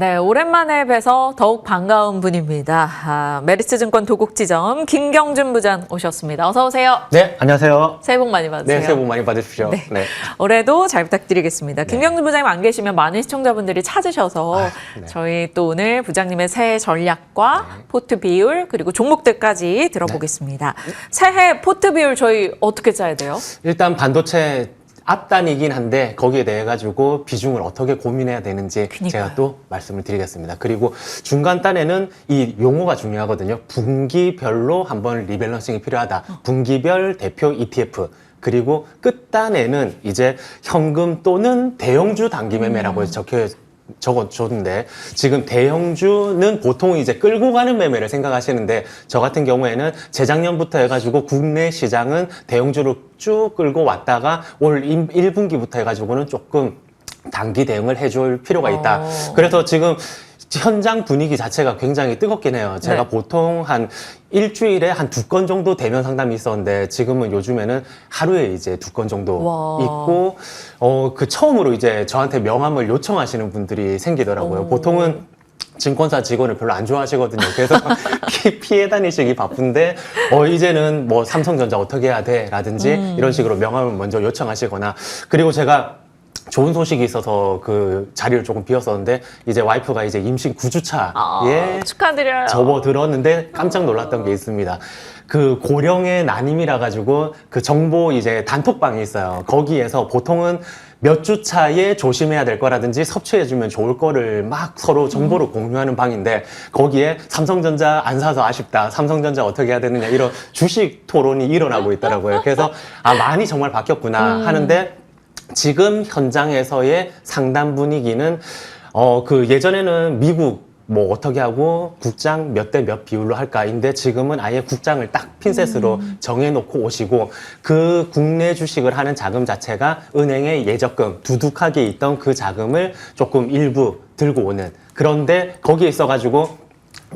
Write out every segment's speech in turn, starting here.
네, 오랜만에 뵈서 더욱 반가운 분입니다. 메리츠증권 도곡지점 김경준 부장 오셨습니다. 어서 오세요. 네, 안녕하세요. 새해 복 많이 받으세요. 네, 새해 복 많이 받으십시오. 네. 네. 올해도 잘 부탁드리겠습니다. 김경준 부장님 안 계시면 많은 시청자분들이 찾으셔서 네. 저희 또 오늘 부장님의 새해 전략과 포트 비율 그리고 종목들까지 들어보겠습니다. 새해 포트 비율 저희 어떻게 짜야 돼요? 일단 반도체 앞단이긴 한데 거기에 대해 가지고 비중을 어떻게 고민해야 되는지 그러니까요. 제가 또 말씀을 드리겠습니다. 그리고 중간단에는 이 용어가 중요하거든요. 분기별로 한번 리밸런싱이 필요하다. 분기별 대표 ETF. 그리고 끝단에는 이제 현금 또는 대형주 단기 매매라고 적어줬는데 지금 대형주는 보통 이제 끌고 가는 매매를 생각하시는데 저 같은 경우에는 재작년부터 해가지고 국내 시장은 대형주를 쭉 끌고 왔다가 올 1분기부터 해가지고는 조금 단기 대응을 해줄 필요가 있다. 그래서 지금 현장 분위기 자체가 굉장히 뜨겁긴 해요. 제가 네. 보통 한 일주일에 한 2건 정도 대면 상담이 있었는데 지금은 요즘에는 하루에 이제 2건 정도 와. 있고 그 처음으로 이제 저한테 명함을 요청하시는 분들이 생기더라고요. 보통은 증권사 직원을 별로 안 좋아하시거든요. 그래서 피해 다니시기 바쁜데 이제는 뭐 삼성전자 어떻게 해야 돼? 라든지 이런 식으로 명함을 먼저 요청하시거나 그리고 제가 좋은 소식이 있어서 그 자리를 조금 비웠었는데 이제 와이프가 이제 임신 9주차에 축하드려요. 접어들었는데 깜짝 놀랐던 게 있습니다. 그 고령의 난임이라 가지고 그 정보 이제 단톡방이 있어요. 거기에서 보통은 몇 주 차에 조심해야 될 거라든지 섭취해주면 좋을 거를 막 서로 정보를 공유하는 방인데 거기에 삼성전자 안 사서 아쉽다. 삼성전자 어떻게 해야 되느냐 이런 주식 토론이 일어나고 있더라고요. 그래서 많이 정말 바뀌었구나 하는데 지금 현장에서의 상담 분위기는 그 예전에는 미국 뭐 어떻게 하고 국장 몇 대 몇 비율로 할까인데 지금은 아예 국장을 딱 핀셋으로 정해놓고 오시고 그 국내 주식을 하는 자금 자체가 은행의 예적금 두둑하게 있던 그 자금을 조금 일부 들고 오는 그런데 거기에 있어가지고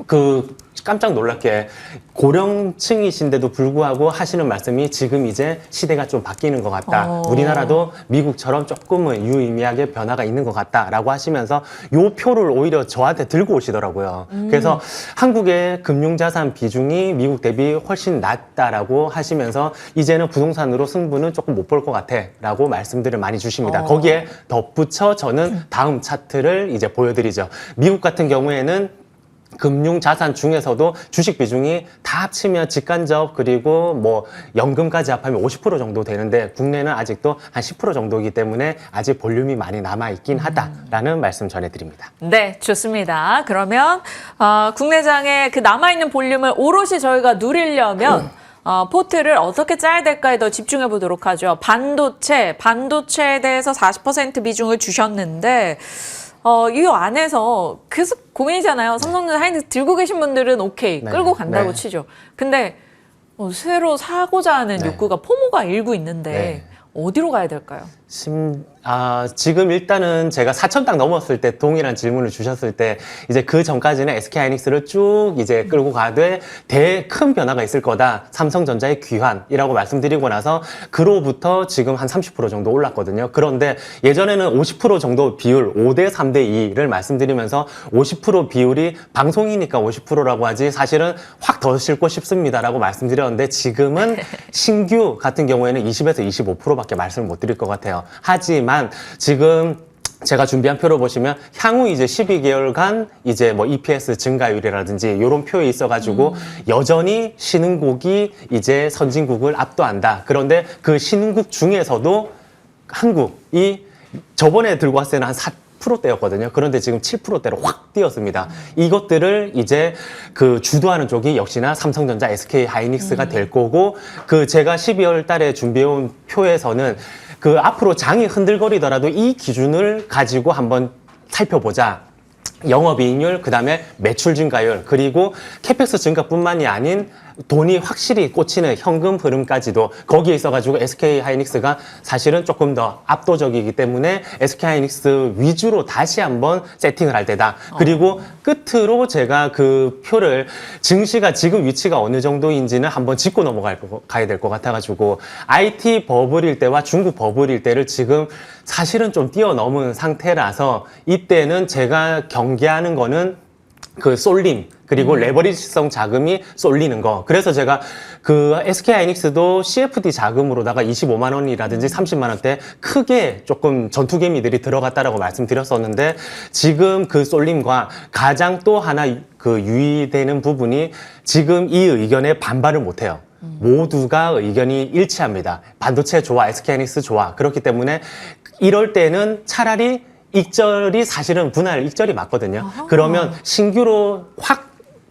그 깜짝 놀랍게 고령층이신데도 불구하고 하시는 말씀이 지금 이제 시대가 좀 바뀌는 것 같다. 우리나라도 미국처럼 조금은 유의미하게 변화가 있는 것 같다라고 하시면서 요 표를 오히려 저한테 들고 오시더라고요. 그래서 한국의 금융자산 비중이 미국 대비 훨씬 낮다라고 하시면서 이제는 부동산으로 승부는 조금 못 볼 것 같아라고 말씀들을 많이 주십니다. 거기에 덧붙여 저는 다음 차트를 이제 보여드리죠. 미국 같은 경우에는 금융 자산 중에서도 주식 비중이 다 합치면 직간접 그리고 뭐 연금까지 합하면 50% 정도 되는데 국내는 아직도 한 10% 정도이기 때문에 아직 볼륨이 많이 남아있긴 하다라는 말씀 전해드립니다. 네, 좋습니다. 그러면 국내장의 그 남아있는 볼륨을 오롯이 저희가 누리려면 포트를 어떻게 짜야 될까에 더 집중해 보도록 하죠. 반도체에 대해서 40% 비중을 주셨는데 이 안에서 계속 고민이잖아요. 삼성전자 하이닉스 들고 계신 분들은 오케이, 네. 끌고 간다고 네. 치죠. 근데 새로 사고자 하는 네. 욕구가 포모가 일고 있는데 네. 어디로 가야 될까요? 지금 일단은 제가 4천 딱 넘었을 때 동일한 질문을 주셨을 때 이제 그 전까지는 SK 하이닉스를 쭉 이제 끌고 가되 큰 변화가 있을 거다. 삼성전자의 귀환이라고 말씀드리고 나서 그로부터 지금 한 30% 정도 올랐거든요. 그런데 예전에는 50% 정도 비율 5대 3대 2를 말씀드리면서 50% 비율이 방송이니까 50%라고 하지 사실은 확 더 싣고 싶습니다라고 말씀드렸는데 지금은 신규 같은 경우에는 20에서 25%밖에 말씀을 못 드릴 것 같아요. 하지만 지금 제가 준비한 표를 보시면 향후 이제 12개월간 이제 뭐 EPS 증가율이라든지 이런 표에 있어가지고 여전히 신흥국이 이제 선진국을 압도한다. 그런데 그 신흥국 중에서도 한국이 저번에 들고 왔을 때는 한 4%대였거든요. 그런데 지금 7%대로 확 뛰었습니다. 이것들을 이제 그 주도하는 쪽이 역시나 삼성전자, SK 하이닉스가 될 거고 그 제가 12월 달에 준비해온 표에서는 그 앞으로 장이 흔들거리더라도 이 기준을 가지고 한번 살펴보자. 영업이익률, 그 다음에 매출 증가율, 그리고 캐펙스 증가뿐만이 아닌 돈이 확실히 꽂히는 현금 흐름까지도 거기에 있어가지고 SK 하이닉스가 사실은 조금 더 압도적이기 때문에 SK 하이닉스 위주로 다시 한번 세팅을 할 때다. 그리고 끝으로 제가 그 표를 증시가 지금 위치가 어느 정도인지는 한번 짚고 가야 될 것 같아가지고 IT 버블일 때와 중국 버블일 때를 지금 사실은 좀 뛰어넘은 상태라서 이때는 제가 경계하는 거는 그 쏠림 그리고 레버리지성 자금이 쏠리는 거. 그래서 제가 그 SK하이닉스도 CFD 자금으로다가 25만 원이라든지 30만 원대 크게 조금 전투개미들이 들어갔다라고 말씀드렸었는데 지금 그 쏠림과 가장 또 하나 그 유의되는 부분이 지금 이 의견에 반발을 못 해요. 모두가 의견이 일치합니다. 반도체 좋아, SK하이닉스 좋아. 그렇기 때문에 이럴 때는 차라리 익절이 사실은 분할 익절이 맞거든요. 그러면 신규로 확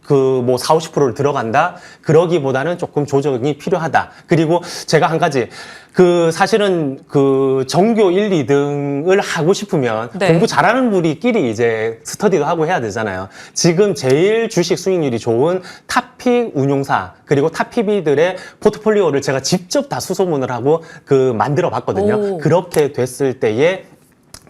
그 뭐 40, 50%를 들어간다? 그러기보다는 조금 조정이 필요하다. 그리고 제가 한 가지 그 사실은 그 전교 1, 2등을 하고 싶으면 네. 공부 잘하는 분끼리 이제 스터디도 하고 해야 되잖아요. 지금 제일 주식 수익률이 좋은 탑픽 운용사 그리고 탑픽이들의 포트폴리오를 제가 직접 다 수소문을 하고 그 만들어 봤거든요. 오. 그렇게 됐을 때에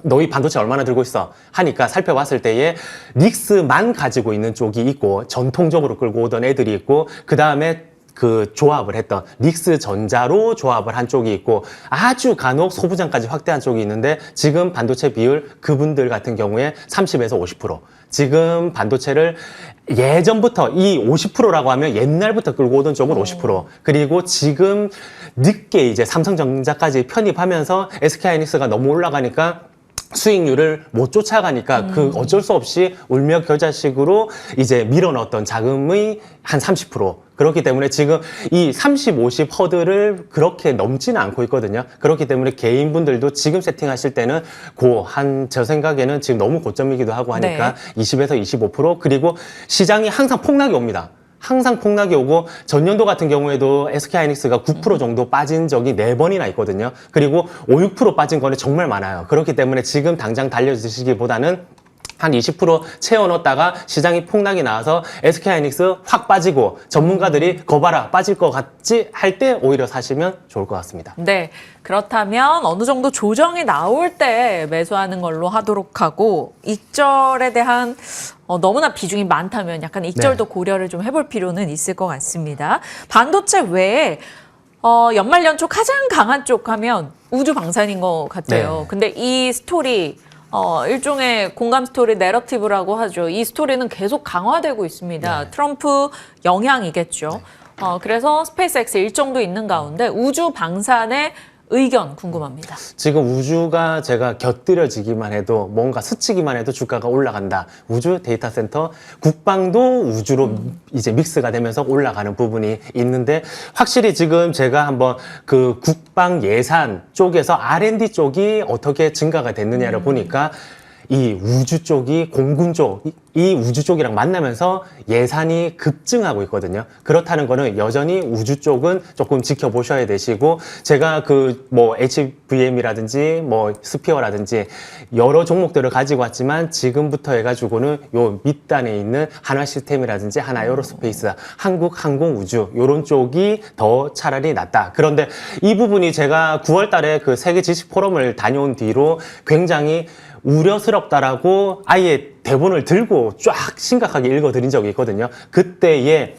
너희 반도체 얼마나 들고 있어? 하니까 살펴봤을 때에 닉스만 가지고 있는 쪽이 있고 전통적으로 끌고 오던 애들이 있고 그 다음에 그 조합을 했던 닉스 전자로 조합을 한 쪽이 있고 아주 간혹 소부장까지 확대한 쪽이 있는데 지금 반도체 비율 그분들 같은 경우에 30에서 50%. 지금 반도체를 예전부터 이 50%라고 하면 옛날부터 끌고 오던 쪽은 50%. 그리고 지금 늦게 이제 삼성전자까지 편입하면서 SK하이닉스가 너무 올라가니까 수익률을 못 쫓아가니까 그 어쩔 수 없이 울며 겨자식으로 이제 밀어넣었던 자금의 한 30%. 그렇기 때문에 지금 이 30, 50 허들을 그렇게 넘지는 않고 있거든요. 그렇기 때문에 개인분들도 지금 세팅하실 때는 제 생각에는 지금 너무 고점이기도 하고 하니까 20에서 25% 그리고 시장이 항상 폭락이 옵니다. 항상 폭락이 오고 전년도 같은 경우에도 SK하이닉스가 9% 정도 빠진 적이 4번이나 있거든요. 그리고 5, 6% 빠진 거는 정말 많아요. 그렇기 때문에 지금 당장 달려드시기보다는 한 20% 채워 넣었다가 시장이 폭락이 나와서 SK하이닉스 확 빠지고 전문가들이 거봐라 빠질 것 같지 할 때 오히려 사시면 좋을 것 같습니다. 네. 그렇다면 어느 정도 조정이 나올 때 매수하는 걸로 하도록 하고 익절에 대한 너무나 비중이 많다면 약간 익절도 고려를 좀 해볼 필요는 있을 것 같습니다. 반도체 외에 연말 연초 가장 강한 쪽 하면 우주 방산인 것 같아요. 네. 근데 이 스토리 일종의 공감 스토리 내러티브라고 하죠. 이 스토리는 계속 강화되고 있습니다. 트럼프 영향이겠죠. 그래서 스페이스X 일정도 있는 가운데 우주 방산의 의견 궁금합니다. 지금 우주가 제가 곁들여지기만 해도 뭔가 스치기만 해도 주가가 올라간다. 우주 데이터 센터 국방도 우주로 이제 믹스가 되면서 올라가는 부분이 있는데 확실히 지금 제가 한번 그 국방 예산 쪽에서 R&D 쪽이 어떻게 증가가 됐느냐를 보니까 이 우주 쪽이 공군 쪽, 이 우주 쪽이랑 만나면서 예산이 급증하고 있거든요. 그렇다는 거는 여전히 우주 쪽은 조금 지켜보셔야 되시고, 제가 그 뭐 HVM이라든지 뭐 스피어라든지 여러 종목들을 가지고 왔지만 지금부터 해가지고는 요 밑단에 있는 한화 시스템이라든지 하나 에어로스페이스, 한국 항공우주 요런 쪽이 더 차라리 낫다. 그런데 이 부분이 제가 9월 달에 그 세계 지식 포럼을 다녀온 뒤로 굉장히 우려스럽다라고 아예 대본을 들고 쫙 심각하게 읽어드린 적이 있거든요. 그때에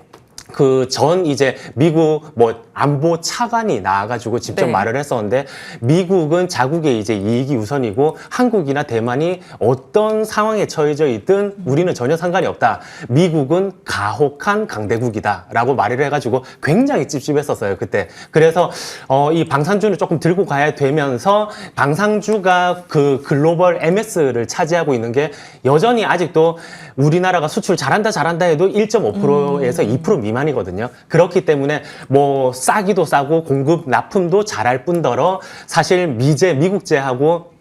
그 전 이제 미국 뭐 안보 차관이 나와가지고 직접 말을 했었는데 미국은 자국의 이제 이익이 우선이고 한국이나 대만이 어떤 상황에 처해져 있든 우리는 전혀 상관이 없다. 미국은 가혹한 강대국이다라고 말을 해가지고 굉장히 찝찝했었어요 그때. 그래서 이 방산주는 조금 들고 가야 되면서 방산주가 그 글로벌 MS를 차지하고 있는 게 여전히 아직도 우리나라가 수출 잘한다 해도 1.5%에서 2% 미만이거든요. 그렇기 때문에 뭐 싸기도 싸고 공급 납품도 잘할 뿐더러 사실 미국제하고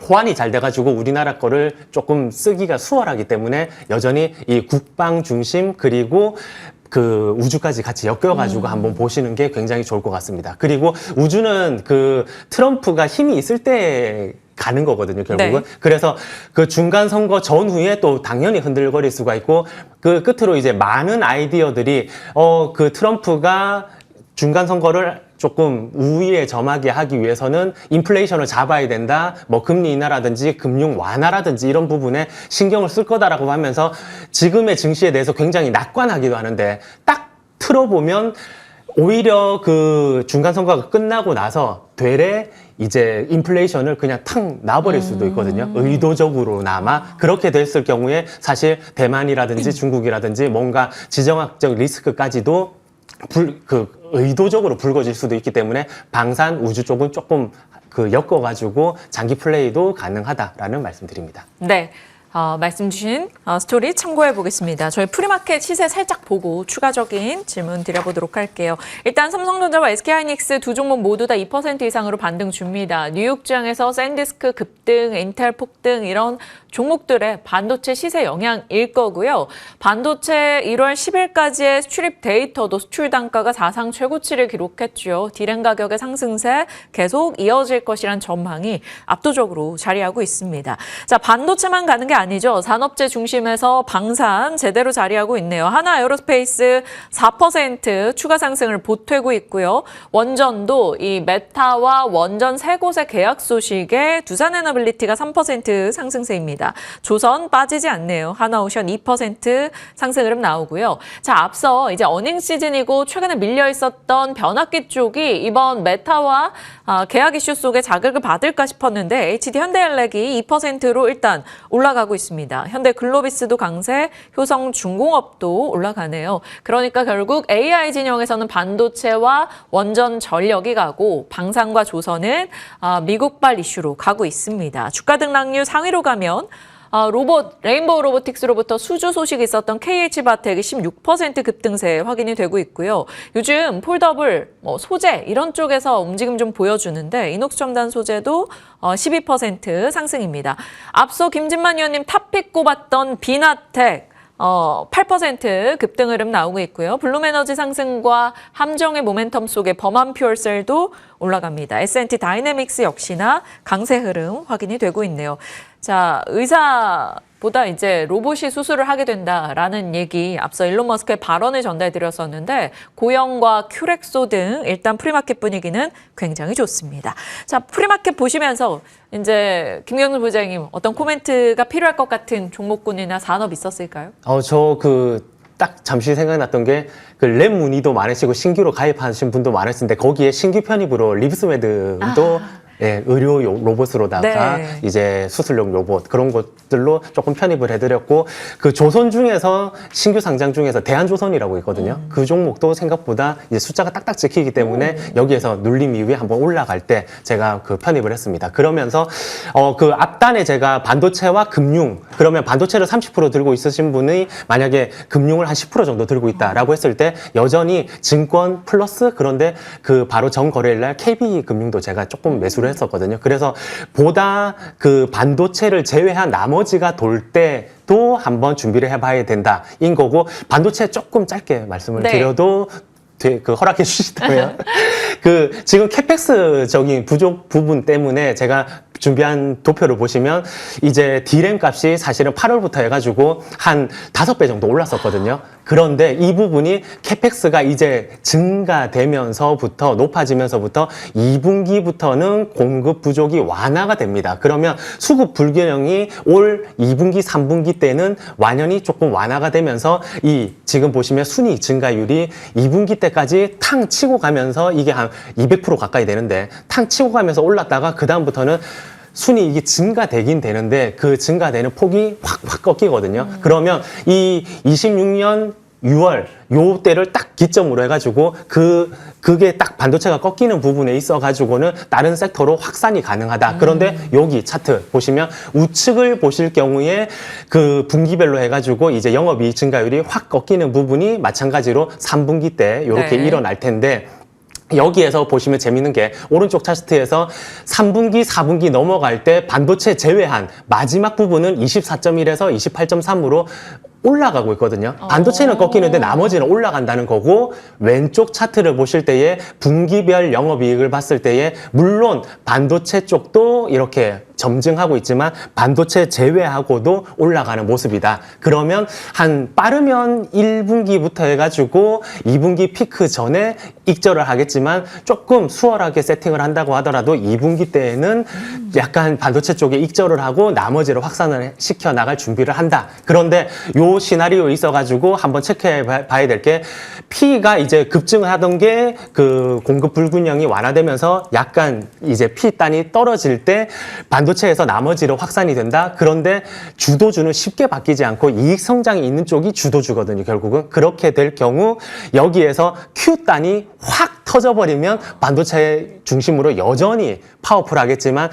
호환이 잘 돼가지고 우리나라 거를 조금 쓰기가 수월하기 때문에 여전히 이 국방 중심 그리고 그 우주까지 같이 엮여가지고 한번 보시는 게 굉장히 좋을 것 같습니다. 그리고 우주는 그 트럼프가 힘이 있을 때 가는 거거든요, 결국은. 네. 그래서 그 중간 선거 전후에 또 당연히 흔들거릴 수가 있고 그 끝으로 이제 많은 아이디어들이 그 트럼프가 중간 선거를 조금 우위에 점하게 하기 위해서는 인플레이션을 잡아야 된다. 뭐 금리 인하라든지 금융 완화라든지 이런 부분에 신경을 쓸 거다라고 하면서 지금의 증시에 대해서 굉장히 낙관하기도 하는데 딱 틀어보면 오히려 그 중간 선거가 끝나고 나서 되레 이제 인플레이션을 그냥 탁 놔버릴 수도 있거든요. 의도적으로나마 그렇게 됐을 경우에 사실 대만이라든지 중국이라든지 뭔가 지정학적 리스크까지도 의도적으로 불거질 수도 있기 때문에 방산 우주 쪽은 조금 엮어가지고 장기 플레이도 가능하다라는 말씀드립니다. 네. 말씀 주신 스토리 참고해 보겠습니다. 저희 프리마켓 시세 살짝 보고 추가적인 질문 드려보도록 할게요. 일단 삼성전자와 SK하이닉스 두 종목 모두 다 2% 이상으로 반등 줍니다. 뉴욕장에서 샌디스크 급등, 인텔 폭등 이런 종목들의 반도체 시세 영향일 거고요. 반도체 1월 10일까지의 수출입 데이터도 수출 단가가 사상 최고치를 기록했죠. 디램 가격의 상승세 계속 이어질 것이란 전망이 압도적으로 자리하고 있습니다. 자, 반도체만 가는 게 아니죠. 산업재 중심에서 방산 제대로 자리하고 있네요. 하나 에어로스페이스 4% 추가 상승을 보태고 있고요. 원전도 이 메타와 원전 세 곳의 계약 소식에 두산에너빌리티가 3% 상승세입니다. 조선 빠지지 않네요. 하나오션 2% 상승 흐름 나오고요. 자, 앞서 이제 어닝 시즌이고 최근에 밀려 있었던 변압기 쪽이 이번 메타와 계약 이슈 속에 자극을 받을까 싶었는데 HD 현대엘렉이 2%로 일단 올라가고 있습니다. 현대글로비스도 강세, 효성중공업도 올라가네요. 그러니까 결국 AI 진영에서는 반도체와 원전 전력이 가고 방산과 조선은 미국발 이슈로 가고 있습니다. 주가 등락률 상위로 가면 레인보우 로보틱스로부터 수주 소식이 있었던 KH바텍이 16% 급등세 확인이 되고 있고요. 요즘 폴더블, 소재 이런 쪽에서 움직임 좀 보여주는데 이녹스 첨단 소재도 12% 상승입니다. 앞서 김진만 의원님 탑픽 꼽았던 비나텍 8% 급등 흐름 나오고 있고요. 블룸에너지 상승과 함정의 모멘텀 속에 범한퓨얼셀도 올라갑니다. S&T 다이내믹스 역시나 강세 흐름 확인이 되고 있네요. 자, 의사보다 이제 로봇이 수술을 하게 된다라는 얘기 앞서 일론 머스크의 발언을 전달드렸었는데 고영과 큐렉소 등 일단 프리마켓 분위기는 굉장히 좋습니다. 자, 프리마켓 보시면서 이제 김경준 부장님 어떤 코멘트가 필요할 것 같은 종목군이나 산업 있었을까요? 딱 잠시 생각났던 게 랩 문의도 많으시고 신규로 가입하신 분도 많으신데 거기에 신규 편입으로 리브스메드도 의료 로봇으로다가 네. 이제 수술용 로봇 그런 것들로 조금 편입을 해드렸고 그 조선 중에서 신규 상장 중에서 대한조선이라고 있거든요. 그 종목도 생각보다 이제 숫자가 딱딱 찍히기 때문에 여기에서 눌림 이후에 한번 올라갈 때 제가 편입을 했습니다. 그러면서 그 앞단에 제가 반도체와 금융 그러면 반도체를 30% 들고 있으신 분이 만약에 금융을 한 10% 정도 들고 있다라고 했을 때 여전히 증권 플러스 그런데 그 바로 전 거래일 날 KB금융도 제가 조금 매수를 했었거든요. 그래서 보다 그 반도체를 제외한 나머지가 돌 때도 한번 준비를 해봐야 된다인 거고 반도체 조금 짧게 말씀을 드려도 허락해 주시다면 지금 캐펙스적인 부족 부분 때문에 제가 준비한 도표를 보시면 이제 D램 값이 사실은 8월부터 해가지고 한 5배 정도 올랐었거든요. 그런데 이 부분이 캐펙스가 이제 증가되면서부터 높아지면서부터 2분기부터는 공급 부족이 완화가 됩니다. 그러면 수급 불균형이 올 2분기, 3분기 때는 완연히 조금 완화가 되면서 지금 보시면 순위 증가율이 2분기 때까지 탕 치고 가면서 이게 한 200% 가까이 되는데 탕 치고 가면서 올랐다가 그 다음부터는 순이익이 증가되긴 되는데 그 증가되는 폭이 확 꺾이거든요. 그러면 이 26년 6월 요 때를 딱 기점으로 해가지고 그게 딱 반도체가 꺾이는 부분에 있어가지고는 다른 섹터로 확산이 가능하다. 그런데 여기 차트 보시면 우측을 보실 경우에 그 분기별로 해가지고 이제 영업이익 증가율이 확 꺾이는 부분이 마찬가지로 3분기 때 이렇게 일어날 텐데 여기에서 보시면 재밌는 게 오른쪽 차트에서 3분기, 4분기 넘어갈 때 반도체 제외한 마지막 부분은 24.1에서 28.3으로 올라가고 있거든요. 반도체는 꺾이는데 나머지는 올라간다는 거고 왼쪽 차트를 보실 때에 분기별 영업이익을 봤을 때에 물론 반도체 쪽도 이렇게 점증하고 있지만 반도체 제외하고도 올라가는 모습이다. 그러면 한 빠르면 1분기부터 해가지고 2분기 피크 전에 익절을 하겠지만 조금 수월하게 세팅을 한다고 하더라도 2분기 때에는 약간 반도체 쪽에 익절을 하고 나머지를 확산을 시켜 나갈 준비를 한다. 그런데 요 시나리오 있어가지고 한번 체크해 봐야 될 게 P가 이제 급증하던 게 그 공급 불균형이 완화되면서 약간 이제 P 단이 떨어질 때 반도체에서 나머지로 확산이 된다. 그런데 주도주는 쉽게 바뀌지 않고 이익 성장이 있는 쪽이 주도주거든요. 결국은 그렇게 될 경우 여기에서 Q 단이 확 터져버리면 반도체 중심으로 여전히 파워풀하겠지만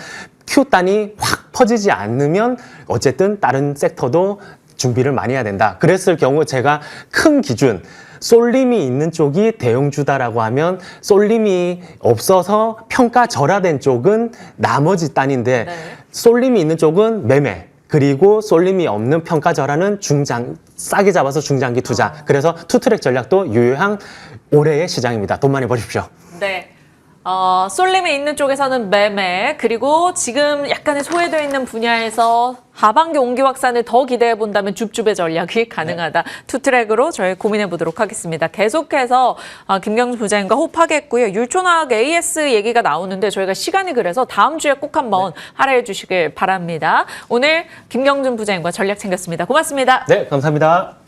Q 단이 확 퍼지지 않으면 어쨌든 다른 섹터도 준비를 많이 해야 된다. 그랬을 경우 제가 큰 기준 쏠림이 있는 쪽이 대형주다라고 하면 쏠림이 없어서 평가 절하된 쪽은 나머지 단인데 네. 쏠림이 있는 쪽은 매매 그리고 쏠림이 없는 평가 절하는 중장 싸게 잡아서 중장기 투자. 그래서 투트랙 전략도 유효한 올해의 시장입니다. 돈 많이 버십시오. 네. 쏠림이 있는 쪽에서는 매매, 그리고 지금 약간의 소외되어 있는 분야에서 하반기 온기 확산을 더 기대해 본다면 줍줍의 전략이 가능하다. 투트랙으로 저희 고민해 보도록 하겠습니다. 계속해서 김경준 부장님과 호흡하겠고요. 율촌화학 AS 얘기가 나오는데 저희가 시간이 그래서 다음 주에 꼭 한번 할애해 주시길 바랍니다. 오늘 김경준 부장님과 전략 챙겼습니다. 고맙습니다. 네, 감사합니다.